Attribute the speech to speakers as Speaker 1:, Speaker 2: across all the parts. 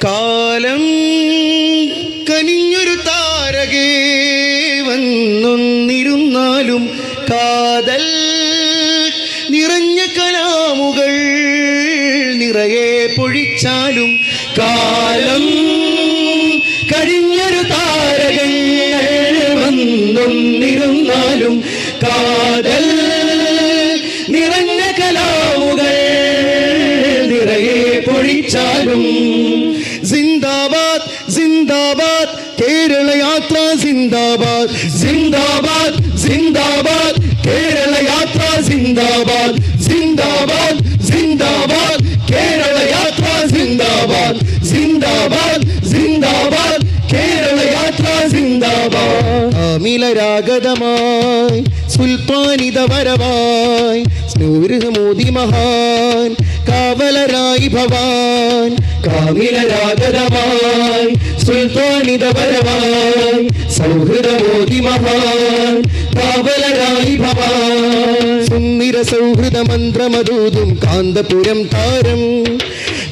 Speaker 1: കാലം കനിഞ്ഞൊരു താരകേ വന്നൊന്നിരുന്നാലും കാതൽ നിറഞ്ഞ കലാമുകൾ നിറയെ പൊഴിച്ചാലും കാലം കഴിഞ്ഞൊരു താരകങ്ങൾ വന്നൊന്നിരുന്നാലും കാതൽ നിറഞ്ഞ കലാമുകൾ നിറയെ പൊഴിച്ചാലും സിന്ദാബാദ് സിന്ദാബാദ് കേരള യാത്ര സിന്ദാബാദ് സിന്ദാബാദ് സിന്ദാബാദ് കേരള യാത്ര സിന്ദാബാദ് സിന്ദാബാദ് സിന്ദാബാദ് കേരള യാത്ര സിന്ദാബാദ് സിന്ദാബാദ് സിന്ദാബാദ് കേരള യാത്ര സിന്ദാബാദ് അമിലരാഗതമായി സുൽത്താനിത വരവായി സ്നേഹമോദി മഹാൻ കാവലരായി ഭവാൻ കാമിലരാഗതമായി സുൽത്താനിത വരവായി സൗഹൃദമോദി മഹാൻ കാവലരായി ഭവാൻ സുന്ദര സൗഹൃദ മന്ത്രമതൂതും കാന്തപുരം താരം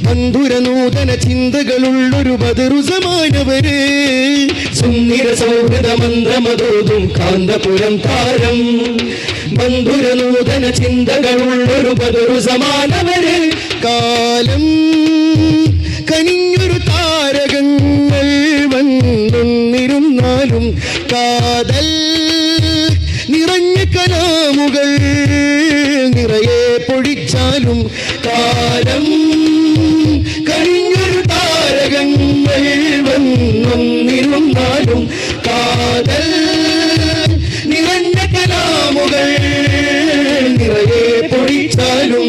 Speaker 1: ബന്ധുര നൂതന ചിന്തകളുള്ളൊരു ബദറുസമാനവര് സുന്ദര സൗഹൃദ മന്ത്രമതൂതും കാന്തപുരം താരം ബന്ധുര നൂതന ചിന്തകളുള്ളൊരു ബദറുസമാനവര് കാലം കനിഞ്ഞൊരു താരകങ്ങൾ വന്നൊന്നിരുന്നാലും കാതൽ നിറഞ്ഞ കലാമുകൾ നിറയെ പൊഴിച്ചാലും കാലം കഴിഞ്ഞൊരു താരകങ്ങൾ വന്നൊന്നിരുന്നാലും കാതൽ നിറഞ്ഞ കലാമുകൾ നിറയെ പൊഴിച്ചാലും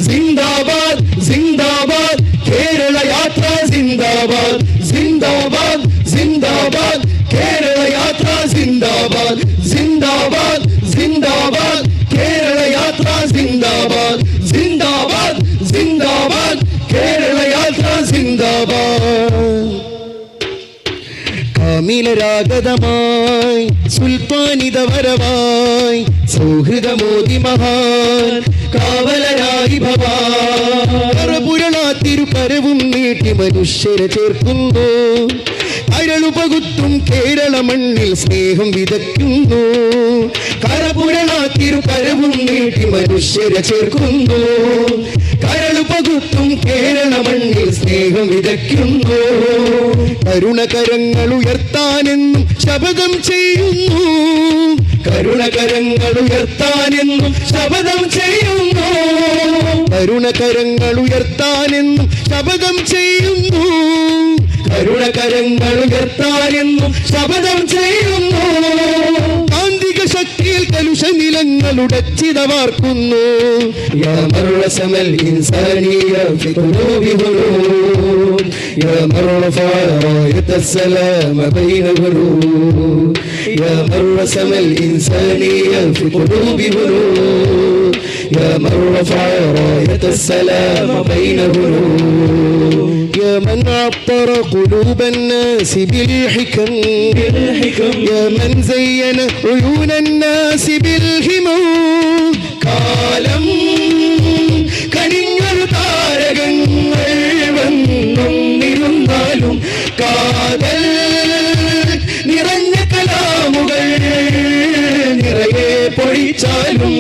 Speaker 1: സിന്ദാബാദ് സിന്ദാബാദ് കേരള യാത്ര സിന്ദാബാദ് സിന്ദാബാദ് സിന്ദാബാദ് കേരള യാത്ര സിന്ദാബാദ് സിന്ദാബാദ് സിന്ദാബാദ് കേരള യാത്ര സിന്ദാബാദ് സിന്ദാബാദ് സിന്ദാബാദ് കേരള യാത്ര സിന്ദാബാദ് കാമിലരാഗതമായി സുൽത്താനിത വരവായി സൗഹൃദമോദി മഹാൻ കാവലരായി ഭവാൻ തിരുപരവും നീട്ടി മനുഷ്യരെ ചേർക്കുന്നു അരളുപകുത്തും കേരള മണ്ണിൽ സ്നേഹം വിതയ്ക്കുന്നു തിരുപരവും നീട്ടി മനുഷ്യരെ ചേർക്കുന്നു കരളുപകുത്തും കേരള മണ്ണിൽ സ്നേഹം വിതയ്ക്കുന്നു കരുണകരങ്ങൾ ഉയർത്താനെന്നും ശപഥം ചെയ്യുന്നു കരുണകരങ്ങൾ ഉയർത്താനെന്നും ശപഥം ചെയ്യുന്നു കരുണകരങ്ങൾ ഉയർത്താനെന്നും ശപഥം ചെയ്യുന്നു കരുണകരങ്ങൾ ഉയർത്താനെന്നും ശപഥം ചെയ്യുന്നു കാന്തിക ശക്തിയിൽ കലുഷ നിലങ്ങളുടെ ചിതവാർക്കുന്നു യമറുളസമൽ ഇൻസാനിയ ഫി ഖുലൂബി ഹുലൂം യമറുളഫ റായതസ്സലാമ ബൈന ഹുലൂം യമറുളസമൽ ഇൻസാനിയ ഫി ഖുലൂബി ഹുലൂം യമറുളഫ റായതസ്സലാമ ബൈന ഹുലൂം يا من عطر قلوب الناس بالحكم يا من زين عيون الناس بالهمم കാലം കനിഞ്ഞൊരു താരകങ്ങൾ വന്നൊന്നിരുന്നാലും കാതൽ നിറഞ്ഞ കലാമുകൾ നിറയെ പൊഴിച്ചാലും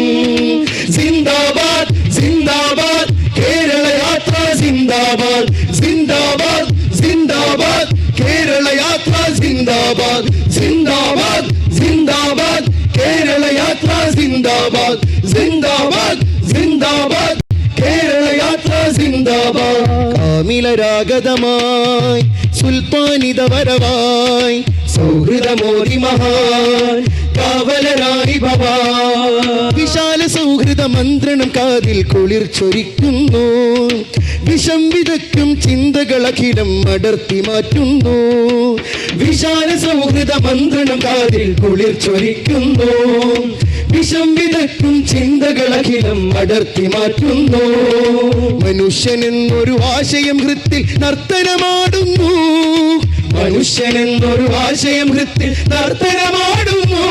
Speaker 1: സിന്ദാബാദ് സിന്ദാബാദ് കേരള യാത്ര സിന്ദാബാദ് സിന്ദാബാദ് സിന്ദാബാദ് കേരള യാത്ര സിന്ദാബാദ് സിന്ദാബാദ് സിന്ദാബാദ് കേരള യാത്ര സിന്ദാബാദ് സിന്ദാബാദ് സിന്ദാബാദ് കേരള യാത്ര സിന്ദാബാദ് കാമിലരാഗതമായി സുൽത്താനിത വരവായി സൗഹൃദമോദി മഹാൻ കാവലരായി ഭവാൻ വിശാല സൗഹൃദ മന്ത്രണം കാതിൽ കുളിർ ചൊരിക്കുന്നു വിഷം വിതയ്ക്കും ചിന്തകളഖിലം അടർത്തി മാറ്റുന്നു വിശാല സൗഹൃദ മന്ത്രണം കാതിൽ കുളിർ ചൊരിക്കുന്നു വിഷം വിതയ്ക്കും ചിന്തകളഖിലം അടർത്തി മാറ്റുന്നു മനുഷ്യനെന്നൊരു ആശയം ഹൃത്തിൽ നർത്തനമാടുന്നു മനുഷ്യനെന്നൊരു ആശയം ഹൃത്തിൽ നർത്തനമാടുന്നു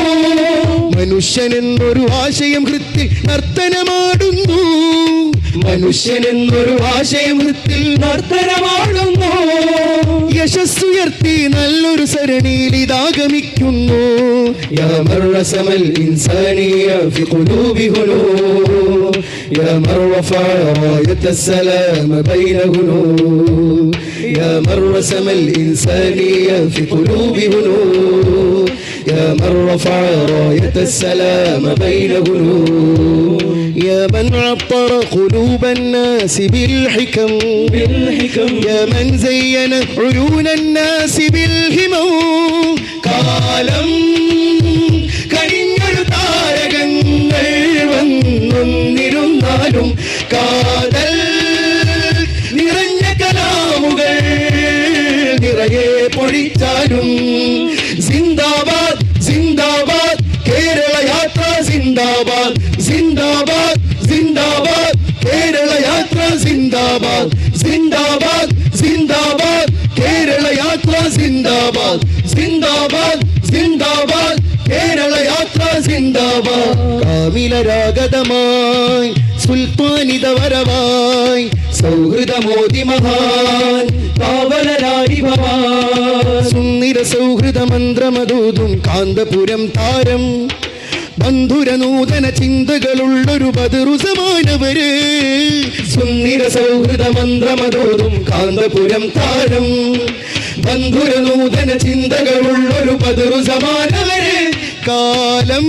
Speaker 1: മനുഷ്യനെന്നൊരു ആശയം ഹൃത്തിൽ നർത്തനമാടുന്നു മനുഷ്യനെന്നൊരു ആശയം ഹൃത്തിൽ നർത്തനമാടുന്നു ധരണിയിലിതാഗമിക്കുന്നു. യാ മർറസമൽ ഇൻസാനിയ ഫി ഖുലൂബി ഹുനൂ യാ മർറഫഅ റായത്തസ്സലാമ ബൈന ഹുനൂ യാ മർറസമൽ ഇൻസാനിയ ഫി ഖുലൂബി ഹുനൂ യാ മർറഫഅ റായത്തസ്സലാമ ബൈന ഹുനൂ يا من عطر قلوب الناس بالحكم يا من زين عيون الناس بالهمم കാലം കഴിഞ്ഞൊരു താരകങ്ങൾ വന്നൊന്നിരുന്നാലും കാതൽ നിറഞ്ഞ കലാമുകൾ നിറയെ പൊഴിച്ചാലും സിന്ദാബാദ് സിന്ദാബാദ് കേരള യാത്ര സിന്ദാബാദ് സിന്ദാബാദ് സിന്ദാബാദ് കേരള യാത്ര സിന്ദാബാദ് സിന്ദാബാദ് സിന്ദാബാദ് കേരള യാത്ര സിന്ദാബാദ് സിന്ദാബാദ് സിന്ദാബാദ് കേരള യാത്ര സിന്ദാബാദ് കാമിലരാഗതമായി സുൽത്താനിത വരവായി സൗഹൃദമോദി മഹാൻ പാവനരായി ഭവാൻ സുന്ദര സൗഹൃദ മന്ത്രമതൂതും കാന്തപുരം താരം ബന്ധുര നൂതന ചിന്തകളുള്ളൊരു ബദറു സമാനവര് സുന്ദര സൗഹൃദ മന്ത്രമതോതും കാന്തപുരം താരം ബന്ധുര നൂതന ചിന്തകളുള്ളൊരു ബദറു സമാനവര് കാലം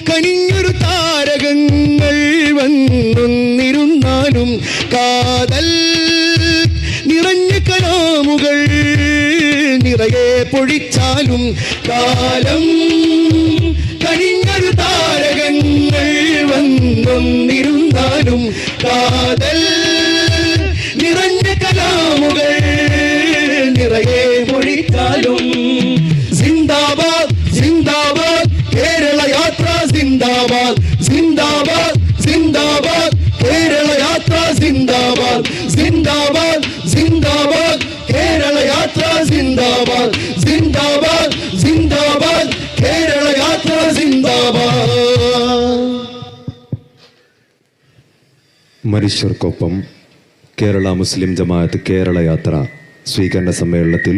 Speaker 1: കനിഞ്ഞൊരു താരകങ്ങൾ വന്നൊന്നിരുന്നാലും കാതൽ നിറഞ്ഞ കലാമുകൾ നിറയെ പൊഴിച്ചാലും കാലം കനിഞ്ഞൊരു താരകങ്ങൾ വന്നൊന്നിരുന്നാലും കാതൽ നിറഞ്ഞ കലാമുകൾ നിറയെ പൊഴിച്ചാലും സിന്ദാബാദ് സിന്ദാബാദ് കേരള യാത്ര സിന്ദാബാദ് സിന്ദാബാദ് സിന്ദാബാദ് കേരള യാത്ര സിന്ദാബാദ് സിന്ദാബാദ് സിന്ദാബാദ് കേരള യാത്ര സിന്ദാബാദ് സിന്ദാബാദ് സിന്ദാബാദ് കേരള യാത്ര സിന്ദാബാദ്.
Speaker 2: മനുഷ്യർക്കൊപ്പം കേരള മുസ്ലിം ജമാഅത്ത് കേരള യാത്ര സ്വീകരണ സമ്മേളനത്തിൽ